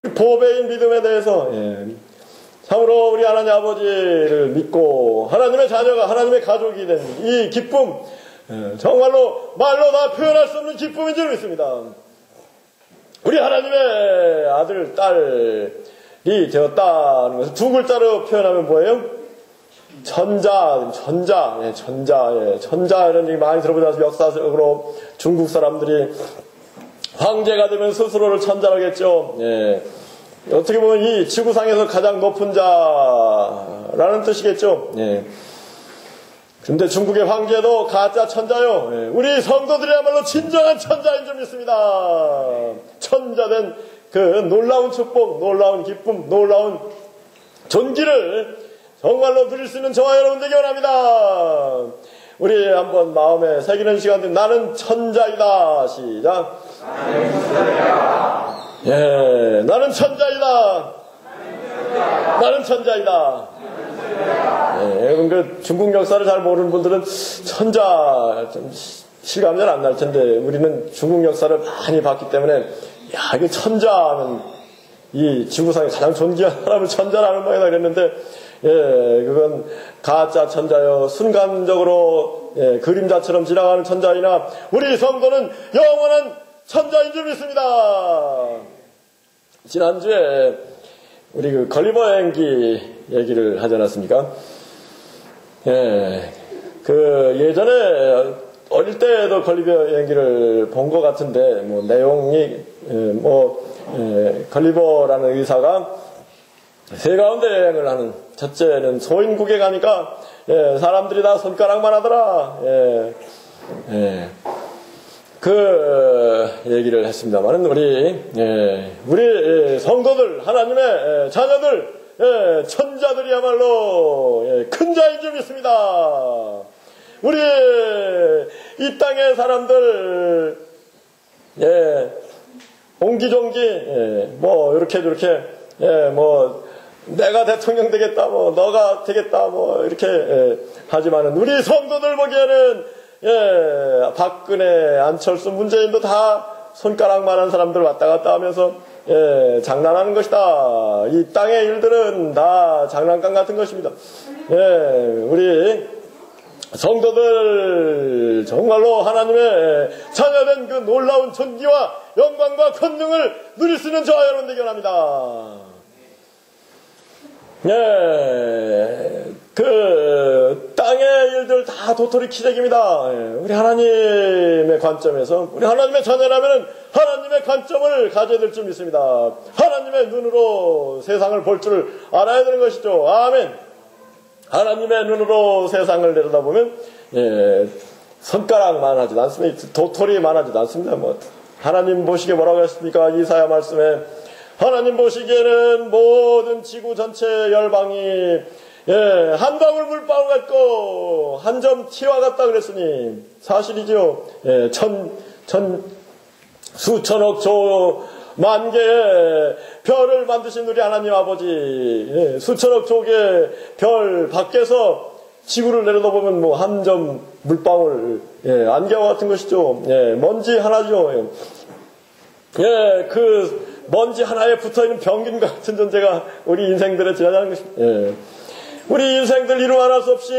보배인 믿음에 대해서 참으로 우리 하나님 아버지를 믿고 하나님의 자녀가 하나님의 가족이 된 이 기쁨, 정말로 말로 다 표현할 수 없는 기쁨인 줄 믿습니다. 우리 하나님의 아들, 딸이 되었다는 것을 두 글자로 표현하면 뭐예요? 천자 이런 얘기 많이 들어보지 않습니까? 역사적으로 중국 사람들이 황제가 되면 스스로를 천자라고 했죠. 어떻게 보면 이 지구상에서 가장 높은 자라는 뜻이겠죠. 근데 중국의 황제도 가짜 천자요. 우리 성도들이야말로 진정한 천자인 줄 믿습니다. 천자된 그 놀라운 축복, 놀라운 기쁨, 놀라운 존귀를 정말로 누릴 수 있는 저와 여러분 되기 원합니다. 우리 한번 마음에 새기는 시간들, 나는 천자이다. 시작. 나는 천자이다. 나는 천자이다. 나는 천자이다. 여러분 그 중국 역사를 잘 모르는 분들은 천자 좀 실감이 잘 안 날 텐데, 우리는 중국 역사를 많이 봤기 때문에 야, 이게 천자는 이 지구상에 가장 존귀한 사람을 천자라는 모양이다 그랬는데, 그건 가짜 천자요, 순간적으로 그림자처럼 지나가는 천자이나 우리 성도는 영원한 천자인 줄 믿습니다. 지난주에 우리 그 걸리버 여행기 얘기를 하지 않았습니까? 그 예전에 어릴 때도 걸리버 여행기를 본 것 같은데, 뭐 내용이 걸리버라는 의사가 세 가운데 여행을 하는, 첫째는 소인국에 가니까 사람들이 다 손가락만 하더라. 그 얘기를 했습니다만, 우리 성도들, 하나님의 자녀들, 천자들이야말로 큰 자인 줄 믿습니다. 우리 이 땅의 사람들, 옹기종기 뭐 이렇게 저렇게 내가 대통령 되겠다, 뭐 너가 되겠다, 뭐 이렇게 하지만은 우리 성도들 보기에는 박근혜, 안철수, 문재인도 다 손가락만한 사람들 왔다 갔다 하면서 장난하는 것이다. 이 땅의 일들은 다 장난감 같은 것입니다. 우리 성도들 정말로 하나님의 자녀된 그 놀라운 존귀와 영광과 권능을 누릴 수 있는 저와 여러분 되기 원합니다. 그 땅의 일들 다 도토리 키재기입니다. 우리 하나님의 관점에서, 우리 하나님의 자녀라면 하나님의 관점을 가져야 될 줄 믿습니다. 하나님의 눈으로 세상을 볼 줄 알아야 되는 것이죠. 아멘. 하나님의 눈으로 세상을 내려다보면 손가락만 하지도 않습니다. 도토리만 하지도 않습니다. 뭐 하나님 보시기에 뭐라고 했습니까? 이사야 말씀에 하나님 보시기에는 모든 지구 전체 열방이 한 방울 물방울 같고 한 점 티와 같다 그랬으니 사실이죠. 수천억 조 만 개의 별을 만드신 우리 하나님 아버지, 수천억 조개의 별 밖에서 지구를 내려다보면 뭐 한 점 물방울, 안개와 같은 것이죠. 먼지 하나죠. 그 먼지 하나에 붙어있는 병균 같은 존재가 우리 인생들에 지나가는 것입니다. 우리 인생들 이루 말할 수 없이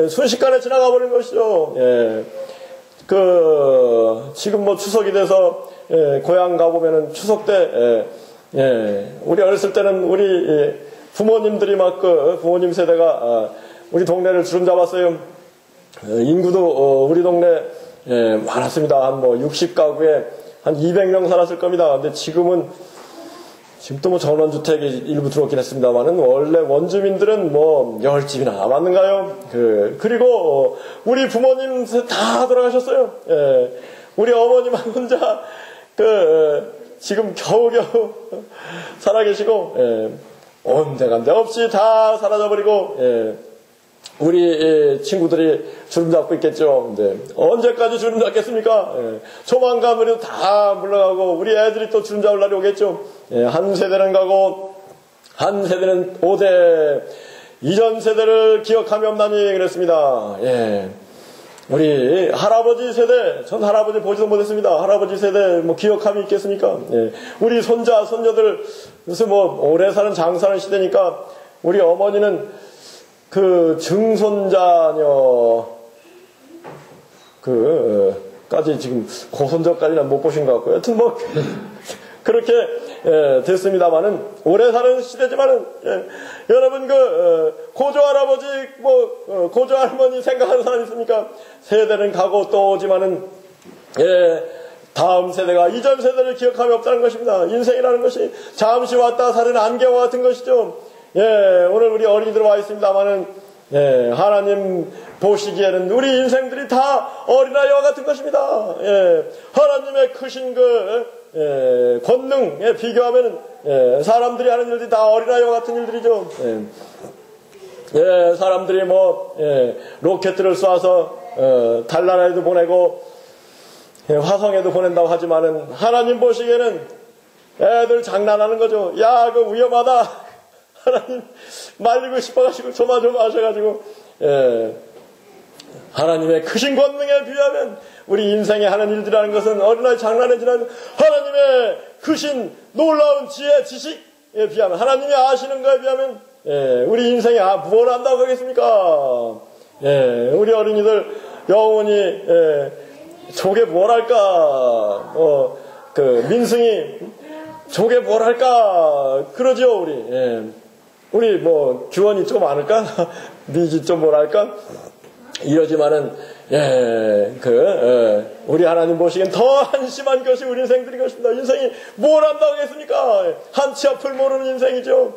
순식간에 지나가 버리는 것이죠. 지금 뭐 추석이 돼서 고향 가보면은 추석 때 우리 어렸을 때는 우리 부모님들이 막 부모님 세대가 우리 동네를 주름 잡았어요. 인구도 우리 동네 많았습니다. 한 뭐 60가구에 한 200명 살았을 겁니다. 근데 지금 또 뭐 전원주택이 일부 들어오긴 했습니다만은 원래 원주민들은 뭐 10집이나 남았는가요? 그리고 우리 부모님 다 돌아가셨어요. 우리 어머님만 혼자 지금 겨우겨우 살아계시고 온데간데 없이 다 사라져버리고 우리 친구들이 주름 잡고 있겠죠. 근데 언제까지 주름 잡겠습니까? 조만간 우리도 다 물러가고 우리 애들이 또 주름 잡을 날이 오겠죠. 한 세대는 가고 한 세대는 오대 이전 세대를 기억함이 없나니 그랬습니다. 우리 할아버지 세대, 전 할아버지 보지도 못했습니다. 할아버지 세대 뭐 기억함이 있겠습니까? 예. 우리 손자, 손녀들, 요새 뭐 오래 사는 장사는 시대니까 우리 어머니는 그 증손자녀, 까지 지금 고손자까지는 못 보신 것 같고요. 여튼 뭐, 그렇게, 됐습니다만은, 오래 사는 시대지만은, 여러분 고조 할아버지, 고조 할머니 생각하는 사람 있습니까? 세대는 가고 또 오지만은, 다음 세대가 이전 세대를 기억함이 없다는 것입니다. 인생이라는 것이 잠시 왔다 사는 안개와 같은 것이죠. 오늘 우리 어린이들 와 있습니다만은, 하나님 보시기에는 우리 인생들이 다 어린아이와 같은 것입니다. 하나님의 크신 권능에 비교하면 사람들이 하는 일들이 다 어린아이와 같은 일들이죠. 사람들이 로켓을 쏴서 달나라에도 보내고 화성에도 보낸다고 하지만은 하나님 보시기에는 애들 장난하는 거죠. 야, 그거 위험하다. 하나님 말리고 싶어가지고 조마조마하셔가지고 하나님의 크신 권능에 비하면 우리 인생에 하는 일들이라는 것은 어린아이 장난에 지나는 하나님의 크신 놀라운 지혜 지식에 비하면 하나님이 아시는 거에 비하면 우리 인생에 뭘 안다고 하겠습니까? 우리 어린이들 영원히 조개 뭘 할까? 민승이 조개 뭘 할까? 그러죠 우리. 우리 규원이 좀 많을까? 미지 좀 뭐랄까? 이러지만은, 우리 하나님 보시기엔 더 한심한 것이 우리 인생들인 것입니다. 인생이 뭘 한다고 하겠습니까? 한치 앞을 모르는 인생이죠.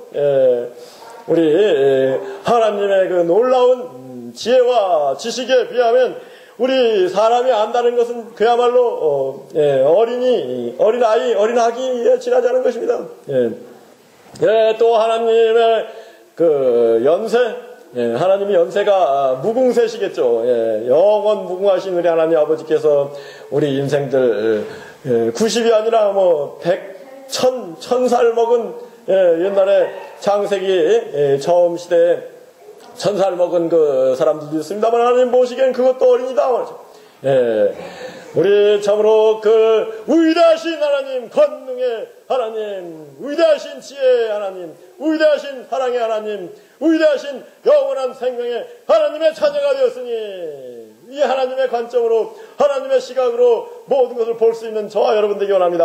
우리, 하나님의 그 놀라운 지혜와 지식에 비하면 우리 사람이 안다는 것은 그야말로, 어린아이, 어린아기에 지나지 않은 것입니다. 또 하나님의 연세, 하나님의 연세가 무궁세시겠죠. 영원 무궁하신 우리 하나님 아버지께서 우리 인생들 90이 아니라 100, 1000살 먹은 옛날에 창세기 처음 시대에 1000살 먹은 그 사람들도 있습니다만 하나님 보시기엔 그것도 어린이다. 우리 참으로 위대하신 하나님, 권능의 하나님, 위대하신 지혜의 하나님, 위대하신 사랑의 하나님, 위대하신 영원한 생명의 하나님의 자녀가 되었으니 이 하나님의 관점으로, 하나님의 시각으로 모든 것을 볼 수 있는 저와 여러분 되기 원합니다.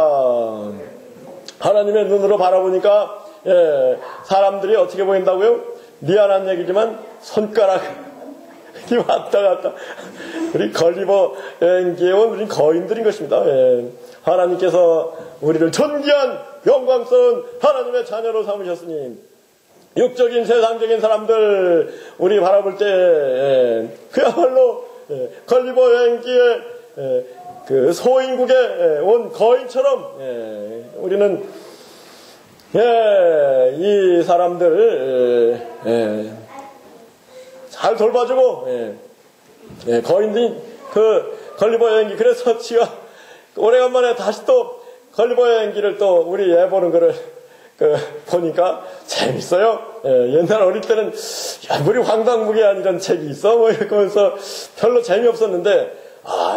하나님의 눈으로 바라보니까 사람들이 어떻게 보인다고요? 미안한 얘기지만 손가락 왔다 갔다. 우리 걸리버 여행기에 온 우리 거인들인 것입니다. 하나님께서 우리를 존귀한 영광스러운 하나님의 자녀로 삼으셨으니 육적인 세상적인 사람들 우리 바라볼 때 그야말로 걸리버 여행기에 그 소인국에 온 거인처럼 우리는 이 사람들 잘 돌봐주고, 거인들이 걸리버 여행기, 그래서 지가 오래간만에 다시 또 걸리버 여행기를 또 우리 애 보는 거를 보니까 재밌어요. 옛날 어릴 때는 우리 황당무계한 이런 책이 있어? 이러면서 별로 재미없었는데,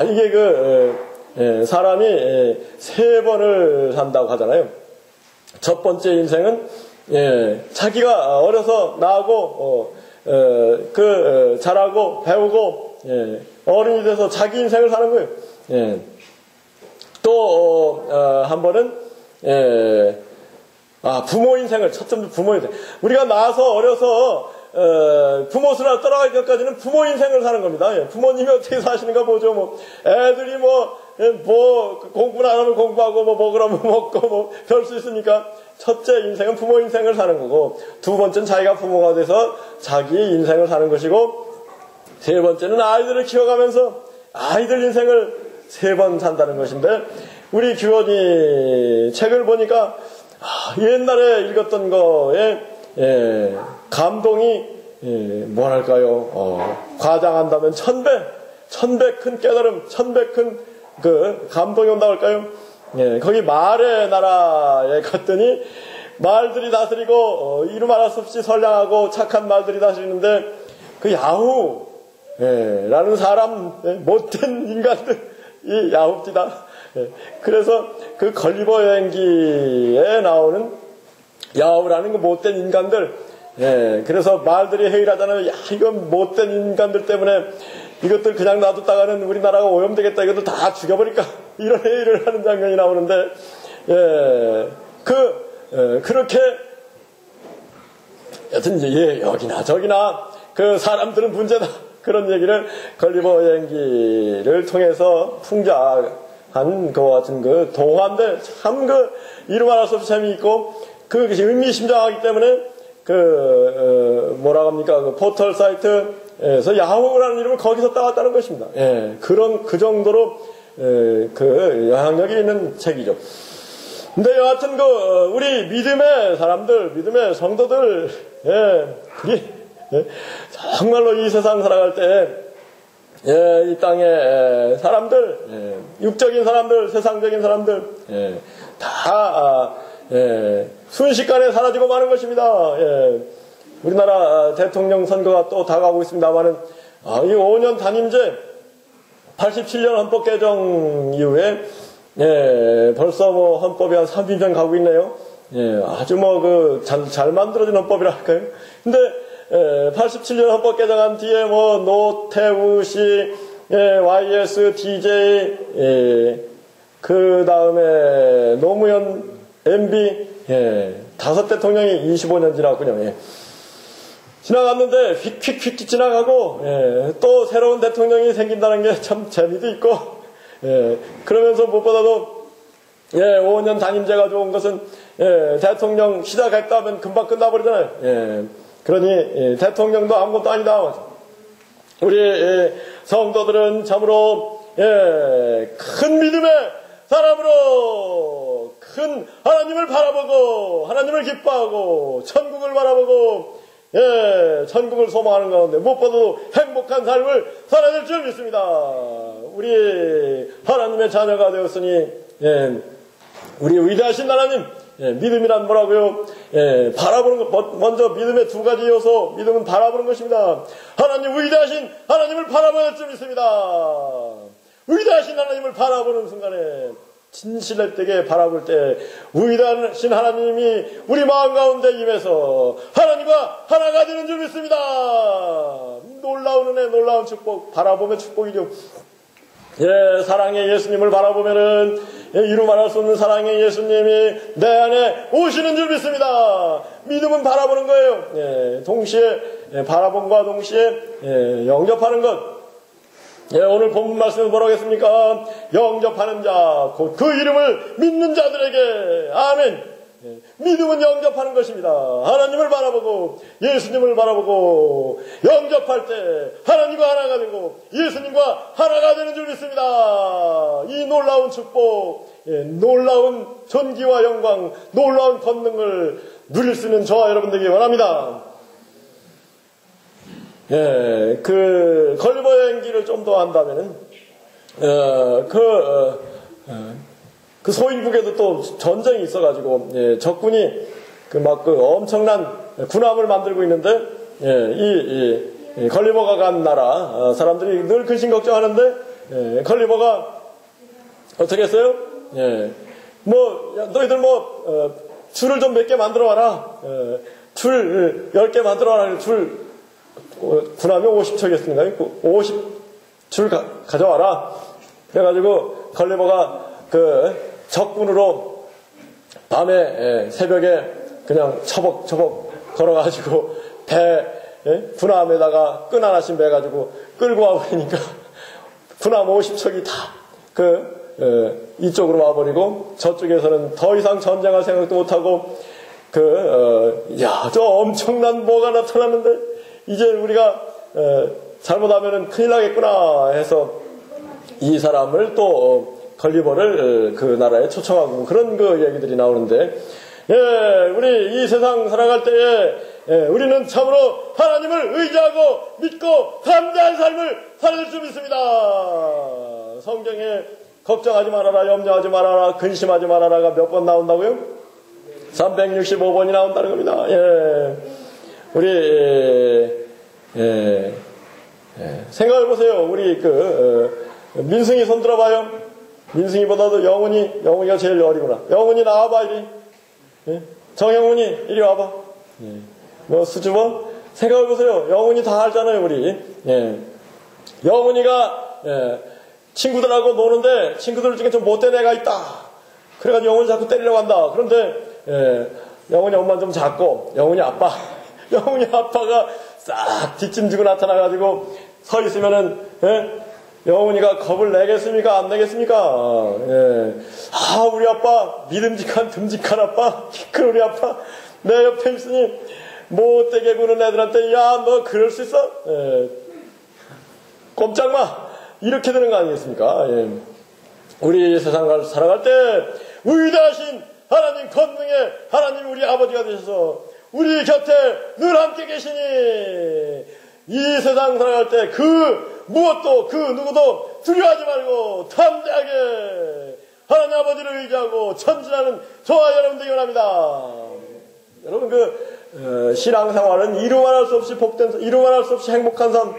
이게 사람이 3번을 산다고 하잖아요. 첫 번째 인생은, 자기가 어려서 나하고, 자라고, 배우고, 어른이 돼서 자기 인생을 사는 거예요. 또, 한 번은, 부모 인생을, 첫 번째 부모 인생. 우리가 나와서 어려서, 부모 수나 떠나가기 전까지는 부모 인생을 사는 겁니다. 부모님이 어떻게 사시는가 보죠. 애들이 공부는 안 하면 공부하고, 먹으라면 먹고, 별 수 있으니까. 첫째 인생은 부모 인생을 사는 거고, 두 번째는 자기가 부모가 돼서 자기의 인생을 사는 것이고, 세 번째는 아이들을 키워가면서 아이들 인생을 3번 산다는 것인데, 우리 규원이 책을 보니까, 옛날에 읽었던 거에, 감동이, 뭐랄까요, 과장한다면 1000배 큰 깨달음, 1000배 큰 감동이 온다고 할까요? 거기 말의 나라에 갔더니 말들이 다스리고 이루 말할 수 없이 선량하고 착한 말들이 다스리는데 그 야후 라는 사람, 못된 인간들이 야곱디다. 그래서 그 걸리버 여행기에 나오는 야곱이라는 그 못된 인간들, 그래서 말들이 회의하잖아요. 야, 이건 못된 인간들 때문에 이것들 그냥 놔뒀다가는 우리나라가 오염되겠다. 이것들 다 죽여버릴까? 이런 회의를 하는 장면이 나오는데, 그렇게, 여튼, 여기나 저기나 그 사람들은 문제다. 그런 얘기를 걸리버 여행기를 통해서 풍자한 그 같은 그 동화인데 참 이루 말할 수 없이 재미있고 그것이 의미심장하기 때문에 뭐라고 합니까? 그 포털 사이트에서 야곱이라는 이름을 거기서 따왔다는 것입니다. 그 정도로 그 영향력이 있는 책이죠. 근데 여하튼 우리 믿음의 사람들, 믿음의 성도들, 정말로 이 세상 살아갈 때, 이 땅의 사람들, 육적인 사람들, 세상적인 사람들, 다, 순식간에 사라지고 마는 것입니다. 우리나라 대통령 선거가 또 다가오고 있습니다만은, 이 5년 단임제, 87년 헌법 개정 이후에, 벌써 헌법이 한 30년 가고 있네요. 아주 잘 만들어진 헌법이라 할까요? 근데, 87년 헌법 개정한 뒤에 노태우 씨, YS, DJ, 그 다음에 노무현, MB, 5 대통령이 25년 지났군요. 지나갔는데 휙휙휙 지나가고, 또 새로운 대통령이 생긴다는 게 참 재미도 있고, 그러면서 무엇보다도 5년 단임제가 좋은 것은 대통령 시작했다면 금방 끝나버리잖아요. 그러니 대통령도 아무것도 아니다. 우리 성도들은 참으로 큰 믿음의 사람으로 큰 하나님을 바라보고 하나님을 기뻐하고 천국을 바라보고 천국을 소망하는 가운데 무엇보다도 행복한 삶을 살아야 될 줄 믿습니다. 우리 하나님의 자녀가 되었으니 우리 위대하신 하나님, 믿음이란 뭐라고요? 바라보는 것, 먼저 믿음의 두 가지 요소, 믿음은 바라보는 것입니다. 하나님, 위대하신 하나님을 바라볼 줄 믿습니다. 위대하신 하나님을 바라보는 순간에, 진실되게 바라볼 때, 위대하신 하나님이 우리 마음 가운데 임해서 하나님과 하나가 되는 줄 믿습니다. 놀라운 은혜, 놀라운 축복, 바라보면 축복이죠. 사랑의 예수님을 바라보면은 이루 말할 수 없는 사랑의 예수님이 내 안에 오시는 줄 믿습니다. 믿음은 바라보는 거예요. 동시에 바라봄과 동시에 영접하는 것. 오늘 본문 말씀은 뭐라고 했습니까? 영접하는 자, 곧 그 이름을 믿는 자들에게 아멘. 믿음은 영접하는 것입니다. 하나님을 바라보고 예수님을 바라보고 영접할 때 하나님과 하나가 되고 예수님과 하나가 되는 줄 믿습니다. 이 놀라운 축복, 놀라운 존귀와 영광, 놀라운 권능을 누릴 수 있는 저와 여러분 되기 원합니다. 그 걸리버 여행기를 좀 더 한다면은 그 소인국에도 또 전쟁이 있어가지고 적군이 엄청난 군함을 만들고 있는데 이 걸리버가 간 나라 사람들이 늘 근심 걱정하는데 걸리버가 어떻게 했어요? 너희들 줄을 좀 몇 개 만들어 와라. 줄 10개 만들어 와라. 줄 군함이 50척이었습니다. 50줄 가져와라. 그래가지고 걸리버가 그 적군으로 밤에 새벽에 그냥 처벅처벅 걸어가지고 군함에다가 끈 하나씩 매가지고 끌고 와버리니까 군함 50척이 다 이쪽으로 와버리고 저쪽에서는 더 이상 전쟁할 생각도 못하고 저 엄청난 뭐가 나타났는데 이제 우리가 잘못하면은 큰일 나겠구나 해서 이 사람을 또 걸리버를 그 나라에 초청하고 그런 얘기들이 나오는데 우리 이 세상 살아갈 때에 우리는 참으로 하나님을 의지하고 믿고 감사한 삶을 살아낼 줄 믿습니다. 성경에 걱정하지 말아라, 염려하지 말아라, 근심하지 말아라가 몇 번 나온다고요? 365번이 나온다는 겁니다. 우리 생각해보세요. 우리 민승이 손 들어봐요. 민승이보다도 영훈이가 제일 어리구나. 영훈이 나와봐, 이리. 정영훈이, 이리 와봐. 수줍어? 생각해보세요. 영훈이 다 알잖아요, 우리. 영훈이가, 친구들하고 노는데, 친구들 중에 좀 못된 애가 있다. 그래가지고 영훈이 자꾸 때리려고 한다. 그런데, 영훈이 엄마 좀 작고, 영훈이 아빠가 싹 뒷짐지고 나타나가지고, 서 있으면은, 영훈이가 겁을 내겠습니까? 안 내겠습니까? 우리 아빠, 믿음직한, 듬직한 아빠, 키 큰 우리 아빠, 내 옆에 있으니, 못되게 구는 애들한테, 야, 너 그럴 수 있어? 꼼짝 마! 이렇게 되는 거 아니겠습니까? 우리 세상을 살아갈 때, 위대하신 하나님 권능의 하나님 우리 아버지가 되셔서, 우리 곁에 늘 함께 계시니, 이 세상 살아갈 때 무엇도 누구도 두려워하지 말고 담대하게 하나님 아버지를 의지하고 전진하는 저와 여러분들이 원합니다. 여러분 신앙생활은 이루만 할 수 없이 복된, 이루만 할 수 없이 행복한 삶,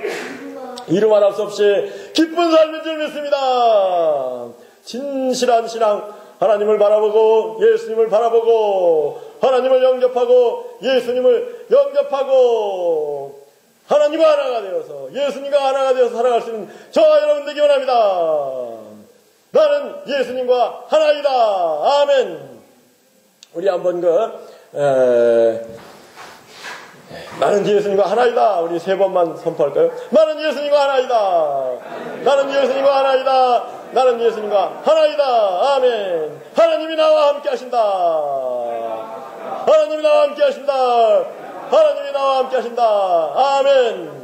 이루만 할 수 없이 기쁜 삶인 줄 믿습니다. 진실한 신앙, 하나님을 바라보고 예수님을 바라보고 하나님을 영접하고 예수님을 영접하고 하나님과 하나가 되어서 예수님과 하나가 되어서 살아갈 수 있는 저와 여러분 되기 원합니다. 나는 예수님과 하나이다. 아멘. 우리 한번 나는 예수님과 하나이다. 우리 3번만 선포할까요? 나는 예수님과 하나이다. 나는 예수님과 하나이다. 나는 예수님과 하나이다. 아멘. 하나님이 나와 함께 하신다. 하나님이 나와 함께 하신다. 하나님이 나와 함께 하신다. 아멘.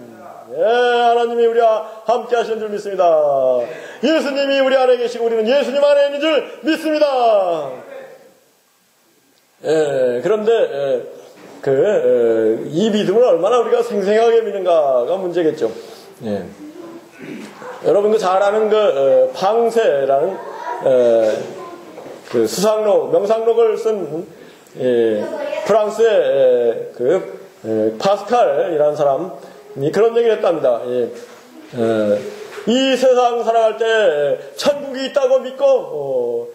하나님이 우리와 함께 하시는 줄 믿습니다. 예수님이 우리 안에 계시고 우리는 예수님 안에 있는 줄 믿습니다. 그런데 이 믿음을 얼마나 우리가 생생하게 믿는가가 문제겠죠. 여러분 잘 아는 방세라는 수상록, 명상록을 쓴 프랑스의 파스칼이라는 사람이 그런 얘기를 했답니다. 이 세상 살아갈 때 천국이 있다고 믿고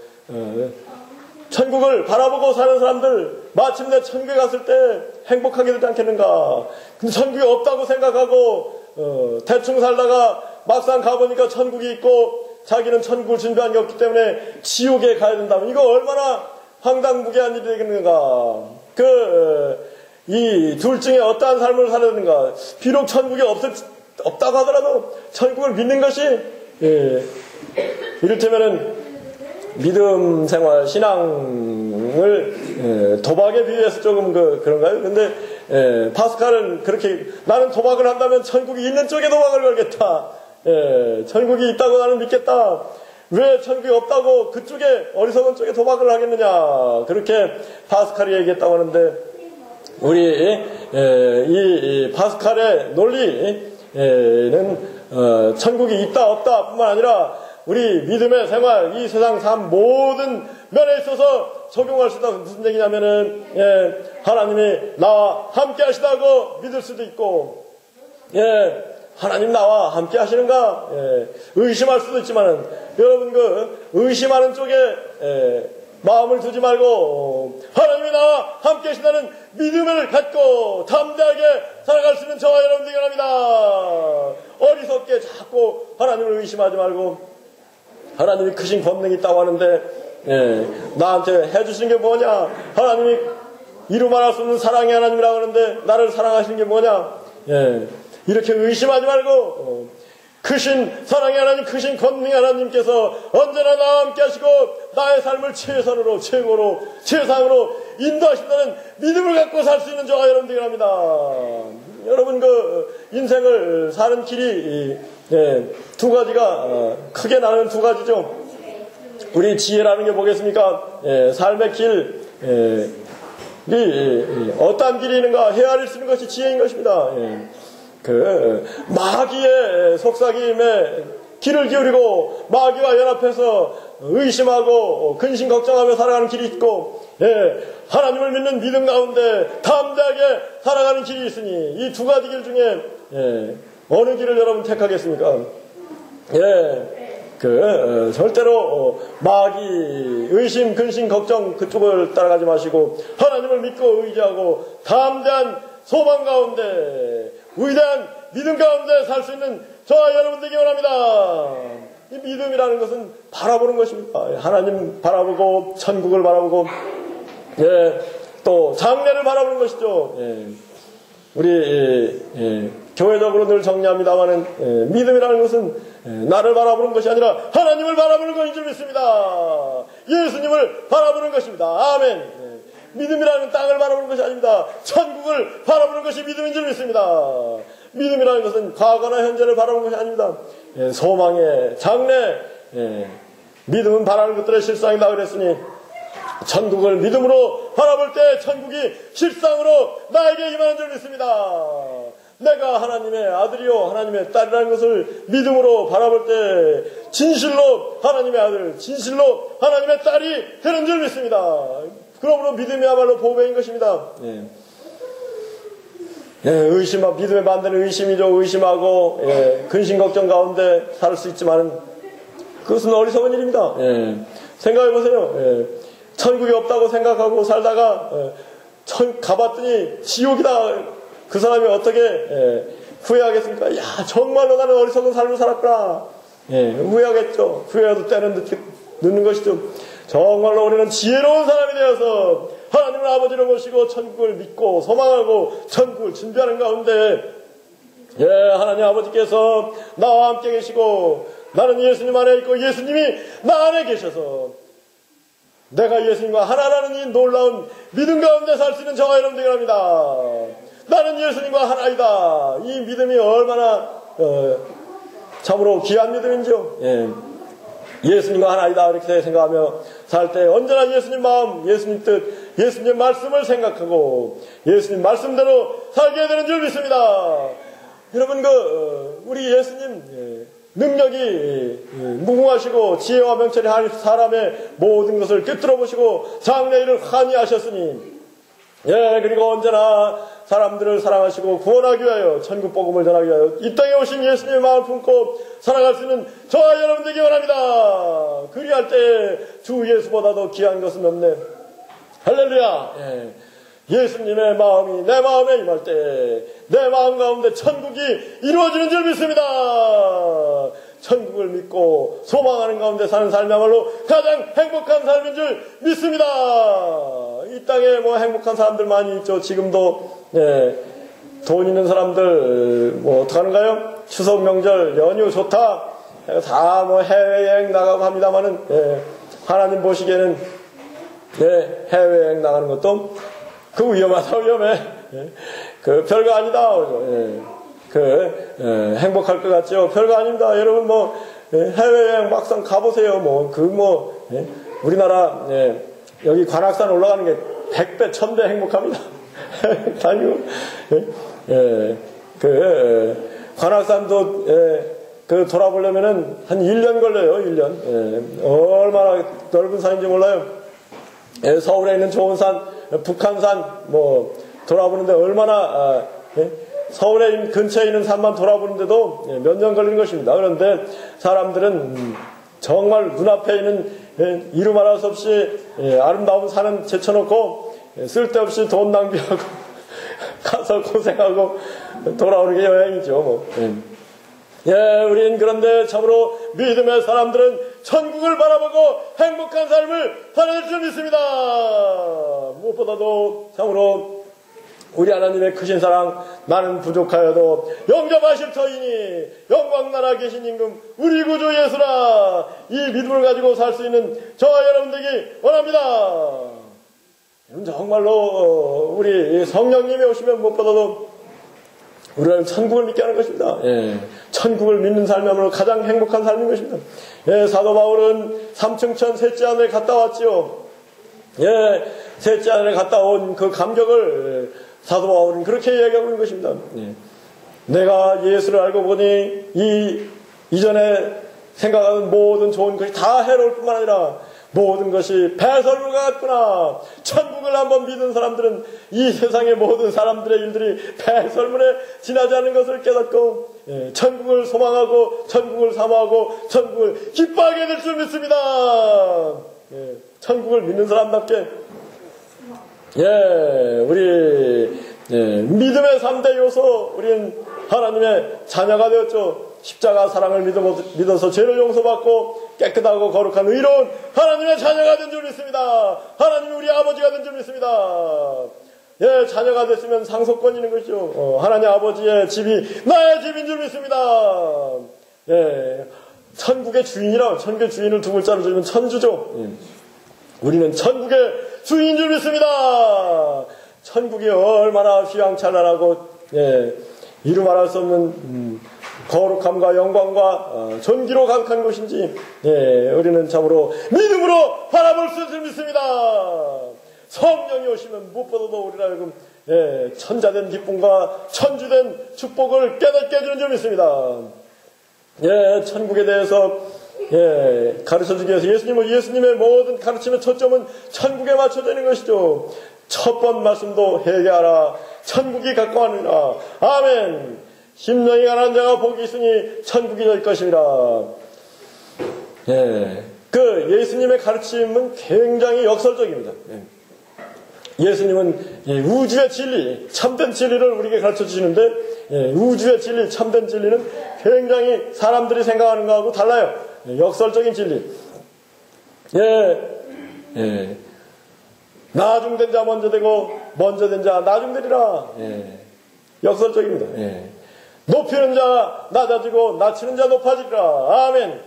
천국을 바라보고 사는 사람들 마침내 천국에 갔을 때 행복하게 되지 않겠는가. 근데 천국이 없다고 생각하고 대충 살다가 막상 가보니까 천국이 있고 자기는 천국을 준비한 게 없기 때문에 지옥에 가야 된다면 이거 얼마나 황당무계한 일이 되겠는가. 이 둘 중에 어떠한 삶을 살아야 되는가. 비록 천국이 없다고 하더라도 천국을 믿는 것이 이를테면은 믿음 생활, 신앙을 도박에 비유해서 조금 그런가요? 근데 파스칼은 그렇게 나는 도박을 한다면 천국이 있는 쪽에 도박을 걸겠다. 천국이 있다고 나는 믿겠다. 왜 천국이 없다고 그쪽에 어리석은 쪽에 도박을 하겠느냐. 그렇게 파스칼이 얘기했다고 하는데 우리 이 파스칼의 논리는 천국이 있다 없다 뿐만 아니라 우리 믿음의 생활, 이 세상 삶 모든 면에 있어서 적용할 수 있다. 무슨 얘기냐면은 하나님이 나와 함께 하시다고 믿을 수도 있고 하나님 나와 함께 하시는가 의심할 수도 있지만은 여러분 의심하는 쪽에 마음을 두지 말고 하나님이 나와 함께 하신다는 믿음을 갖고 담대하게 살아갈 수 있는 저와 여러분들이 바랍니다. 어리석게 자꾸 하나님을 의심하지 말고 하나님이 크신 권능이 있다고 하는데 나한테 해주신 게 뭐냐. 하나님이 이루 말할 수 없는 사랑의 하나님이라고 하는데 나를 사랑하시는 게 뭐냐. 이렇게 의심하지 말고 크신 사랑의 하나님, 크신 권능의 하나님께서 언제나 나와 함께 하시고 나의 삶을 최선으로, 최고로, 최상으로 인도하신다는 믿음을 갖고 살 수 있는 저와 여러분들이 합니다. 여러분 인생을 사는 길이 두 가지가 크게 나누는 두 가지죠. 우리 지혜라는 게 뭐겠습니까? 삶의 길이 어떠한 길이 있는가 헤아릴 수 있는 것이 지혜인 것입니다. 마귀의 속삭임에 귀를 기울이고 마귀와 연합해서 의심하고 근심 걱정하며 살아가는 길이 있고 하나님을 믿는 믿음 가운데 담대하게 살아가는 길이 있으니 이 두 가지 길 중에 어느 길을 여러분 택하겠습니까? 절대로 마귀, 의심, 근심, 걱정 그쪽을 따라가지 마시고 하나님을 믿고 의지하고 담대한 소망 가운데, 위대한 믿음 가운데 살 수 있는 저와 여러분 되기 원합니다. 이 믿음이라는 것은 바라보는 것입니다. 하나님 바라보고 천국을 바라보고 또 장래를 바라보는 것이죠. 우리 교회적으로 늘 정리합니다마는 믿음이라는 것은 나를 바라보는 것이 아니라 하나님을 바라보는 것인 줄 믿습니다. 예수님을 바라보는 것입니다. 아멘. 믿음이라는 건 땅을 바라보는 것이 아닙니다. 천국을 바라보는 것이 믿음인 줄 믿습니다. 믿음이라는 것은 과거나 현재를 바라보는 것이 아닙니다. 소망의 장래, 믿음은 바라는 것들의 실상이다 그랬으니 천국을 믿음으로 바라볼 때 천국이 실상으로 나에게 임하는 줄 믿습니다. 내가 하나님의 아들이요 하나님의 딸이라는 것을 믿음으로 바라볼 때 진실로 하나님의 아들, 진실로 하나님의 딸이 되는 줄 믿습니다. 그러므로 믿음이야말로 보배인 것입니다. 의심하고 믿음의 반대는 의심이죠. 의심하고 근심 걱정 가운데 살 수 있지만 그것은 어리석은 일입니다. 생각해 보세요. 천국이 없다고 생각하고 살다가 가봤더니 지옥이다. 그 사람이 어떻게 후회하겠습니까? 야, 정말로 나는 어리석은 삶을 살았구나. 후회하겠죠. 후회해도 때는 늦는 것이죠. 정말로 우리는 지혜로운 사람이 되어서 하나님을 아버지로 모시고 천국을 믿고 소망하고 천국을 준비하는 가운데 하나님 아버지께서 나와 함께 계시고 나는 예수님 안에 있고 예수님이 나 안에 계셔서 내가 예수님과 하나라는 이 놀라운 믿음 가운데 살 수 있는 저와 여러분 되기 바랍니다. 나는 예수님과 하나이다. 이 믿음이 얼마나 참으로 귀한 믿음인지요. 예수님과 하나이다 이렇게 생각하며 살 때 언제나 예수님 마음, 예수님 뜻, 예수님 말씀을 생각하고 예수님 말씀대로 살게 되는 줄 믿습니다. 여러분 우리 예수님 능력이 무궁하시고 지혜와 명철이 한 사람의 모든 것을 꿰뚫어 보시고 장래일을 환히 하셨으니 그리고 언제나 사람들을 사랑하시고 구원하기 위하여 천국 복음을 전하기 위하여 이 땅에 오신 예수님의 마음을 품고 살아갈 수 있는 저와 여러분 되기 원합니다. 그리할 때 주 예수보다도 귀한 것은 없네. 할렐루야. 예수님의 마음이 내 마음에 임할 때 내 마음 가운데 천국이 이루어지는 줄 믿습니다. 천국을 믿고 소망하는 가운데 사는 삶이야말로 가장 행복한 삶인 줄 믿습니다. 이 땅에 행복한 사람들 많이 있죠. 지금도 돈 있는 사람들 어떡하는가요? 추석 명절 연휴 좋다 다 해외여행 나가고 합니다마는 하나님 보시기에는 해외여행 나가는 것도 그 위험하다 위험해. 별거 아니다. 행복할 것 같죠? 별거 아닙니다. 여러분 해외여행 막상 가보세요. 우리나라 여기 관악산 올라가는 게 100배 1000배 행복합니다. 다니고 관악산도 돌아보려면은 한 1년 걸려요. 1년. 얼마나 넓은 산인지 몰라요. 서울에 있는 좋은 산, 북한산 돌아보는데 얼마나 서울에 근처에 있는 산만 돌아보는데도 몇 년 걸리는 것입니다. 그런데 사람들은 정말 눈앞에 있는 이루 말할 수 없이 아름다운 산은 제쳐놓고 쓸데없이 돈 낭비하고 가서 고생하고 돌아오는 게 여행이죠. 우린 그런데 참으로 믿음의 사람들은 천국을 바라보고 행복한 삶을 살아낼 줄 믿습니다. 무엇보다도 참으로 우리 하나님의 크신 사랑, 나는 부족하여도 영접하실 터이니 영광나라 계신 임금 우리 구주 예수라. 이 믿음을 가지고 살 수 있는 저와 여러분 되기 원합니다. 정말로 우리 성령님이 오시면 무엇보다도 우리는 천국을 믿게 하는 것입니다. 천국을 믿는 삶이야말로 가장 행복한 삶인 것입니다. 사도 바울은 삼층천 셋째 하늘에 갔다 왔지요. 셋째 하늘에 갔다 온 그 감격을 사도 바울은 그렇게 이야기하고 있는 것입니다. 내가 예수를 알고 보니 이전에 생각하는 모든 좋은 것이 다 해로울 뿐만 아니라 모든 것이 배설물 같구나. 천국을 한번 믿은 사람들은 이 세상의 모든 사람들의 일들이 배설물에 지나지 않는 것을 깨닫고 천국을 소망하고 천국을 사모하고 천국을 기뻐하게 될 줄 믿습니다. 천국을 믿는 사람답게 우리 믿음의 3대 요소, 우리는 하나님의 자녀가 되었죠. 십자가 사랑을 믿어서 죄를 용서받고 깨끗하고 거룩한 의로운 하나님의 자녀가 된 줄 믿습니다. 하나님이 우리 아버지가 된 줄 믿습니다. 자녀가 됐으면 상속권이 있는 것이죠. 하나님 아버지의 집이 나의 집인 줄 믿습니다. 천국의 주인이라, 천국의 주인을 두 글자로 줄이면 천주죠. 우리는 천국의 주인인 줄 믿습니다. 천국이 얼마나 휘황찬란하고 이루 말할 수 없는 거룩함과 영광과 존귀로 가득한 곳인지 우리는 참으로 믿음으로 바라볼 수 있을 믿습니다. 성령이 오시면 무엇보다도 우리를 하여금 천자된 기쁨과 천주된 축복을 깨닫게 해주는 줄 믿습니다. 천국에 대해서 가르쳐주기 위해서 예수님의 모든 가르침의 초점은 천국에 맞춰져 있는 것이죠. 첫 번 말씀도 회개하라, 천국이 가까워하느니라. 아멘. 심령이 가난한 자가 복이 있으니 천국이 될 것이니라. 그 예수님의 가르침은 굉장히 역설적입니다. 예수님은 우주의 진리, 참된 진리를 우리에게 가르쳐 주시는데, 우주의 진리, 참된 진리는 굉장히 사람들이 생각하는 것하고 달라요. 역설적인 진리. 나중된 자 먼저 되고 먼저 된 자 나중되리라. 역설적입니다. 높이는 자 낮아지고 낮추는 자 높아지리라. 아멘.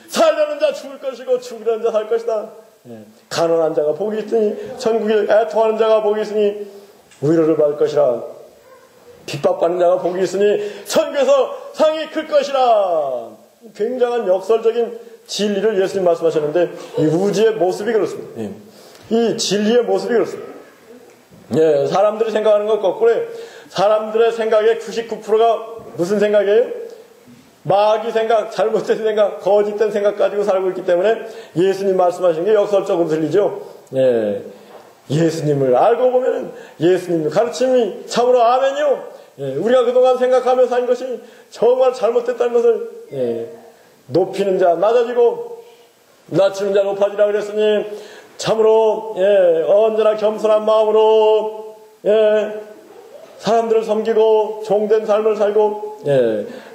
살려는 자 죽을 것이고 죽이려는 자 살 것이다. 가난한 자가 복이 있으니 천국에 애통하는 자가 복이 있으니 위로를 받을 것이라. 핍박받는 자가 복이 있으니 천국에서 상이 클 것이라. 굉장한 역설적인 진리를 예수님 말씀하셨는데 이 우주의 모습이 그렇습니다. 이 진리의 모습이 그렇습니다. 사람들이 생각하는 것 거꾸로요. 사람들의 생각의 99%가 무슨 생각이에요? 마귀 생각, 잘못된 생각, 거짓된 생각 가지고 살고 있기 때문에 예수님 말씀하신 게 역설적으로 들리죠. 예수님을 알고 보면 예수님의 가르침이 참으로 아멘이요. 우리가 그동안 생각하며 산 것이 정말 잘못됐다는 것을 높이는 자 낮아지고 낮추는 자 높아지라 그랬으니 참으로 언제나 겸손한 마음으로 사람들을 섬기고 종된 삶을 살고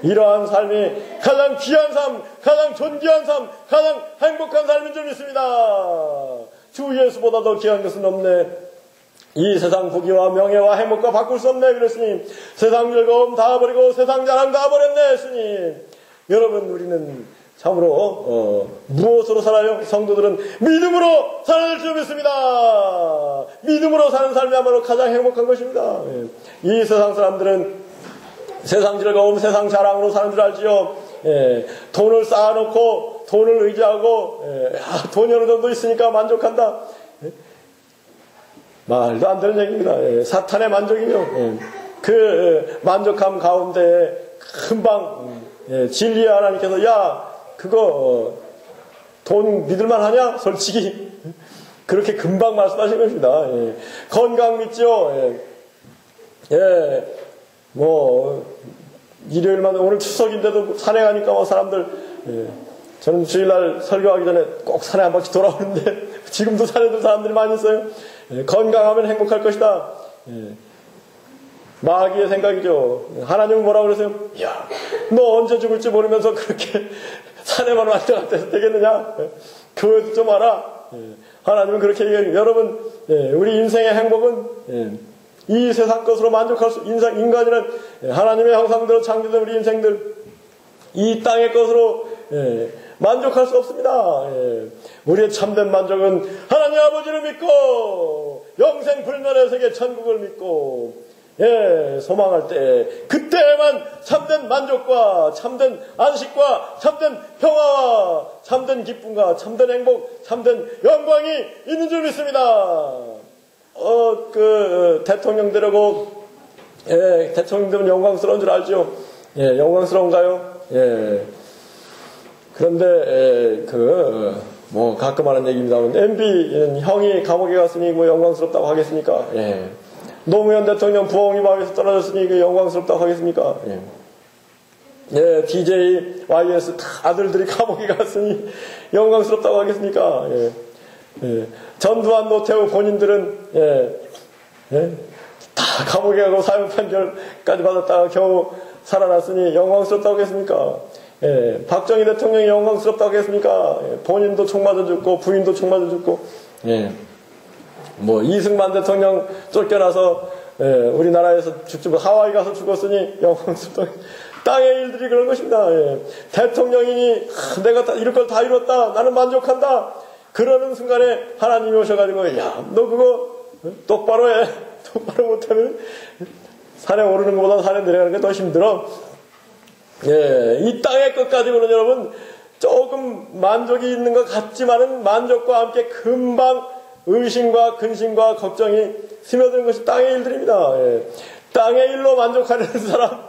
이러한 삶이 가장 귀한 삶, 가장 존귀한 삶, 가장 행복한 삶인 줄 믿습니다. 주 예수보다 더 귀한 것은 없네. 이 세상 부귀와 명예와 행복과 바꿀 수 없네 그랬으니 세상 즐거움 다 버리고 세상 자랑 다 버렸네 했으니 여러분 우리는 참으로 무엇으로 살아요? 성도들은 믿음으로 살아낼 줄 믿습니다. 믿음으로 사는 삶이야말로 가장 행복한 것입니다. 이 세상 사람들은 세상 즐거움, 세상 자랑으로 사는 줄 알지요. 돈을 쌓아놓고 돈을 의지하고 돈이 어느 정도 있으니까 만족한다. 말도 안 되는 얘기입니다. 사탄의 만족이요. 그 만족함 가운데 금방 진리의 하나님께서 야 그거 돈 믿을만 하냐? 솔직히 그렇게 금방 말씀하신 것입니다. 건강 믿죠? 뭐 일요일마다 오늘 추석인데도 산에 가니까 뭐 사람들 저는 주일날 설교하기 전에 꼭 산에 한 바퀴 돌아오는데 지금도 산에도 사람들이 많이 있어요. 건강하면 행복할 것이다. 마귀의 생각이죠. 하나님은 뭐라고 그러세요? 야, 너 언제 죽을지 모르면서 그렇게 산에만 왔다 갔다 해서 되겠느냐? 교회도 좀 와라. 하나님은 그렇게 얘기해요. 여러분, 우리 인생의 행복은 이 세상 것으로 만족할 수, 인간이란 하나님의 형상대로 창조된 우리 인생들, 이 땅의 것으로 만족할 수 없습니다. 우리의 참된 만족은 하나님 아버지를 믿고 영생 불멸의 세계 천국을 믿고 소망할 때 그때에만 참된 만족과 참된 안식과 참된 평화와 참된 기쁨과 참된 행복, 참된 영광이 있는 줄 믿습니다. 대통령 되려고 대통령 되면 영광스러운 줄 알죠? 영광스러운가요? 그런데 뭐 가끔 하는 얘기입니다만 MB 형이 감옥에 갔으니 뭐 영광스럽다고 하겠습니까? 예. 노무현 대통령 부엉이 마음에서 떨어졌으니 그 영광스럽다고 하겠습니까? 예. 예, DJ, YS 다 아들들이 감옥에 갔으니 영광스럽다고 하겠습니까? 예. 예. 전두환, 노태우 본인들은 다 감옥에 가고 사형 판결까지 받았다가 겨우 살아났으니 영광스럽다고 하겠습니까? 예. 박정희 대통령이 영광스럽다고 하겠습니까? 예. 본인도 총 맞아 죽고 부인도 총 맞아 죽고 예. 뭐 이승만 대통령 쫓겨나서 우리나라에서 죽지 못 하와이 가서 죽었으니 영광스럽다. 땅의 일들이 그런 것입니다. 예. 대통령이니 내가 이럴 걸 다 이뤘다. 나는 만족한다. 그러는 순간에 하나님이 오셔가지고 야, 너 그거 똑바로 해. 똑바로 못하면 산에 오르는 것보다 산에 내려가는 게 더 힘들어. 예, 이 땅의 것 가지고는 여러분 조금 만족이 있는 것 같지만은 만족과 함께 금방 의심과 근심과 걱정이 스며드는 것이 땅의 일들입니다. 예. 땅의 일로 만족하려는 사람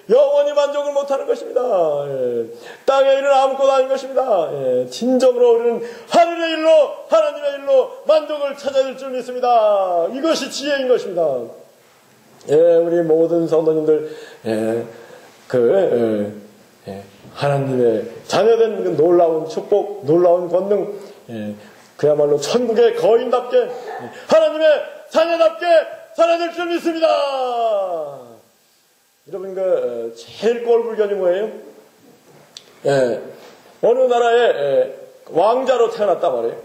영원히 만족을 못하는 것입니다. 예. 땅의 일은 아무것도 아닌 것입니다. 예. 진정으로 우리는 하늘의 일로 하나님의 일로 만족을 찾아야 될 줄 믿습니다. 이것이 지혜인 것입니다. 예, 우리 모든 성도님들 하나님의 자녀된 그 놀라운 축복, 놀라운 권능, 그야말로 천국의 거인답게 하나님의 자녀답게 살아야 될 줄 믿습니다. 여러분 제일 꼴불견이 뭐예요? 어느 나라의 왕자로 태어났단 말이에요.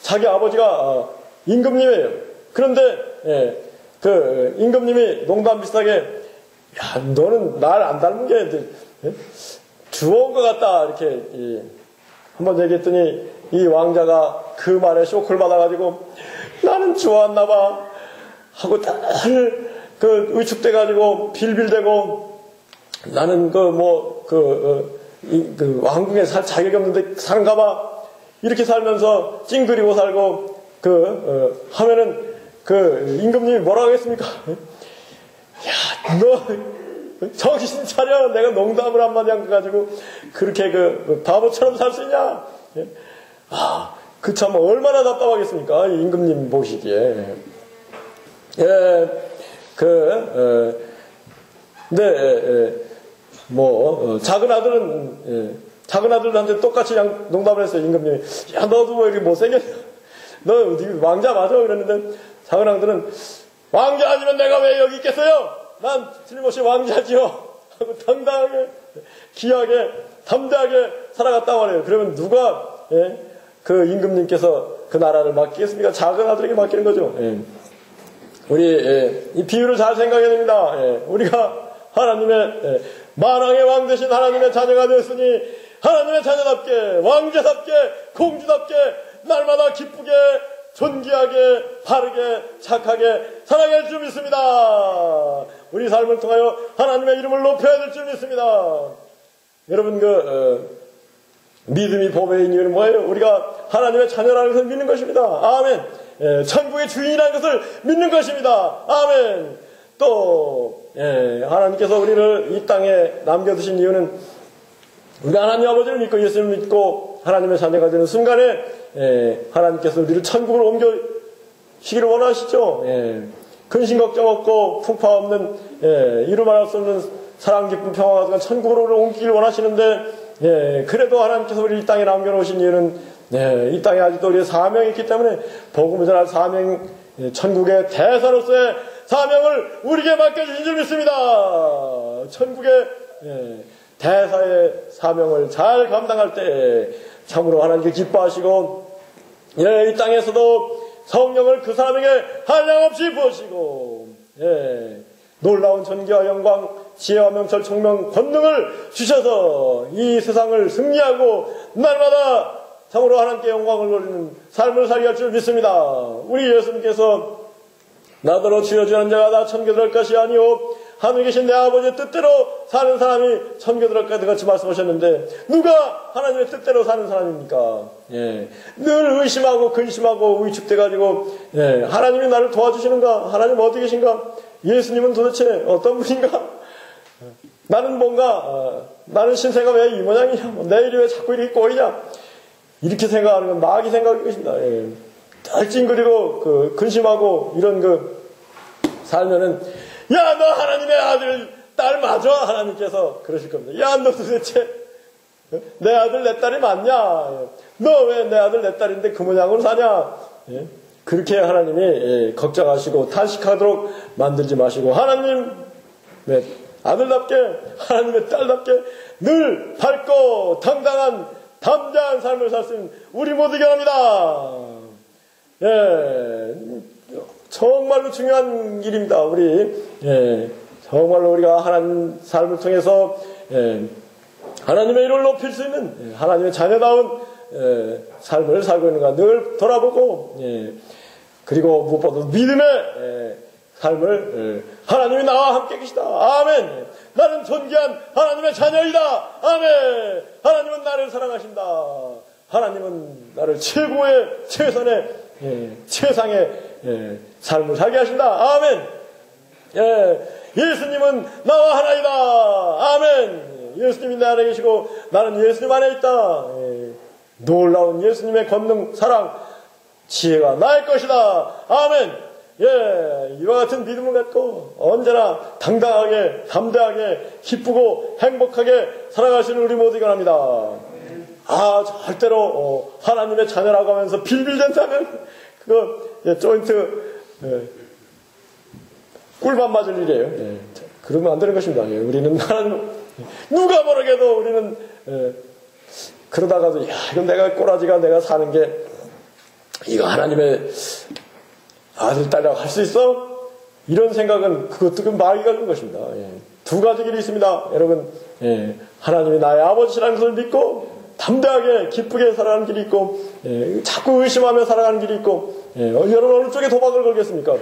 자기 아버지가 임금님이에요. 그런데 그 임금님이 농담 비슷하게 야, 너는 날 안 닮은 게 주워온 것 같다 이렇게 한번 얘기했더니 이 왕자가 그 말에 쇼크를 받아가지고 나는 주워왔나 봐 하고 늘 의축돼가지고 빌빌대고 나는 왕궁에 살 자격이 없는데 사는가 봐 이렇게 살면서 찡그리고 살고 하면은 임금님이 뭐라고 하겠습니까? 야, 너 정신 차려. 내가 농담을 한마디 한 거 가지고 그렇게 바보처럼 살 수 있냐? 그 참 얼마나 답답하겠습니까? 이 임금님 보시기에. 작은 아들한테 똑같이 그냥 농담을 했어요. 임금님이. 야, 너도 뭐 이렇게 못생겼냐? 너 왕자 맞아? 이랬는데 작은 아들은 왕자 아니면 내가 왜 여기 있겠어요? 난 틀림없이 왕자지요. 하고 당당하게, 귀하게, 담대하게 살아갔단 말이에요. 그러면 누가, 그 임금님께서 그 나라를 맡기겠습니까? 작은 아들에게 맡기는 거죠. 우리, 이 비유를 잘 생각해야 됩니다. 우리가 하나님의, 만왕의 왕 되신 하나님의 자녀가 되었으니, 하나님의 자녀답게, 왕자답게, 공주답게, 날마다 기쁘게, 존귀하게, 바르게, 착하게 살아갈 줄 믿습니다. 우리 삶을 통하여 하나님의 이름을 높여야 될 줄 믿습니다. 여러분 믿음이 보배인 이유는 뭐예요? 우리가 하나님의 자녀라는 것을 믿는 것입니다. 아멘. 천국의 주인이라는 것을 믿는 것입니다. 아멘. 또 하나님께서 우리를 이 땅에 남겨두신 이유는 우리가 하나님 아버지를 믿고 예수를 믿고 하나님의 자녀가 되는 순간에 하나님께서 우리를 천국으로 옮겨시기를 원하시죠. 근심 걱정 없고 풍파 없는 이루 말할 수 없는 사랑 기쁨 평화가 가득한 천국으로 옮기길 원하시는데 그래도 하나님께서 우리 이 땅에 남겨놓으신 이유는 이 땅에 아직도 우리의 사명이 있기 때문에 복음을 전할 사명, 천국의 대사로서의 사명을 우리에게 맡겨주신 줄 믿습니다. 천국의 대사의 사명을 잘 감당할 때 참으로 하나님께 기뻐하시고 이 땅에서도 성령을 그 사람에게 한량없이 부으시고 놀라운 존귀와 영광, 지혜와 명철, 총명, 권능을 주셔서 이 세상을 승리하고 날마다 참으로 하나님께 영광을 돌리는 삶을 살게 할 줄 믿습니다. 우리 예수님께서 나더러 주여 주는 자가 다 천국에 들어갈 것이 아니오 하늘에 계신 내 아버지의 뜻대로 사는 사람이 천국에 들어갈 것 같이 말씀하셨는데 누가 하나님의 뜻대로 사는 사람입니까? 늘 의심하고 근심하고 위축돼가지고 하나님이 나를 도와주시는가? 하나님 어디 계신가? 예수님은 도대체 어떤 분인가? 나는 뭔가 나는 신세가 왜 이 모양이냐? 내 일이 왜 자꾸 이렇게 꼬이냐? 이렇게 생각하는 건 마귀 생각인 것입니다. 예. 늘 찡그리고 근심하고 이런 살면은 야, 너 하나님의 아들 딸 맞아? 하나님께서 그러실 겁니다. 야, 너 도대체 내 아들 내 딸이 맞냐? 너 왜 내 아들 내 딸인데 그 모양으로 사냐? 예? 그렇게 하나님이 걱정하시고 탄식하도록 만들지 마시고 하나님의 아들답게 하나님의 딸답게 늘 밝고 당당한 담대한 삶을 살 수 있는 우리 모두에게 합니다. 예, 정말로 중요한 일입니다. 정말로 우리가 하나님 삶을 통해서 하나님의 이름을 높일 수 있는 하나님의 자녀다운 삶을 살고 있는가 늘 돌아보고 그리고 무엇보다도 믿음의 삶을 하나님이 나와 함께 계시다. 아멘. 나는 존귀한 하나님의 자녀이다. 아멘. 하나님은 나를 사랑하신다. 하나님은 나를 최고의 최선의 최상의 삶을 살게 하신다. 아멘. 예수님은 나와 하나이다. 아멘. 예수님이 내 안에 계시고 나는 예수님 안에 있다. 놀라운 예수님의 권능, 사랑, 지혜가 나의 것이다. 아멘. 이와 같은 믿음을 갖고 언제나 당당하게, 담대하게, 기쁘고 행복하게 살아가시는 우리 모두가 합니다. 절대로 하나님의 자녀라고 하면서 빌빌댄다면 그거 조인트 꿀밤 맞을 일이에요. 그러면 안 되는 것입니다. 우리는 하나님 누가 모르게도 우리는 그러다가도 이건 내가 꼬라지가 내가 사는 게 이거 하나님의 아들 딸이라고 할 수 있어? 이런 생각은 그것도 마귀가 준 것입니다. 두 가지 길이 있습니다. 여러분 하나님이 나의 아버지라는 것을 믿고 담대하게 기쁘게 살아가는 길이 있고 자꾸 의심하며 살아가는 길이 있고 여러분 어느 쪽에 도박을 걸겠습니까?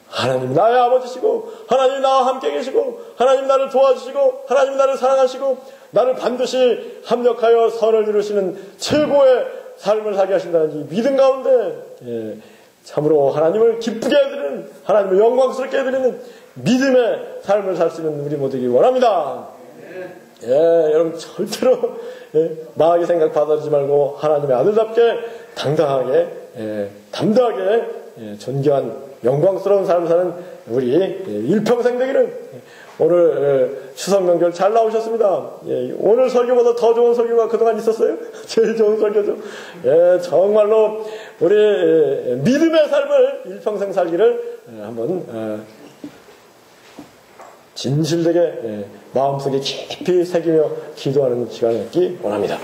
하나님 나의 아버지시고 하나님 나와 함께 계시고 하나님 나를 도와주시고 하나님 나를 사랑하시고 나를 반드시 합력하여 선을 이루시는 최고의 삶을 살게 하신다는 이 믿음 가운데 참으로 하나님을 기쁘게 해드리는 하나님을 영광스럽게 해드리는 믿음의 삶을 살 수 있는 우리 모두이기 원합니다. 여러분 절대로 마귀 생각 받아주지 말고 하나님의 아들답게 당당하게 담대하게 존귀한 영광스러운 삶을 사는 우리 일평생 되기를. 오늘 추석 명절 잘 나오셨습니다. 오늘 설교보다 더 좋은 설교가 그동안 있었어요? 제일 좋은 설교죠. 정말로 우리 믿음의 삶을 일평생 살기를 한번 진실되게 마음속에 깊이 새기며 기도하는 시간을 갖기 원합니다.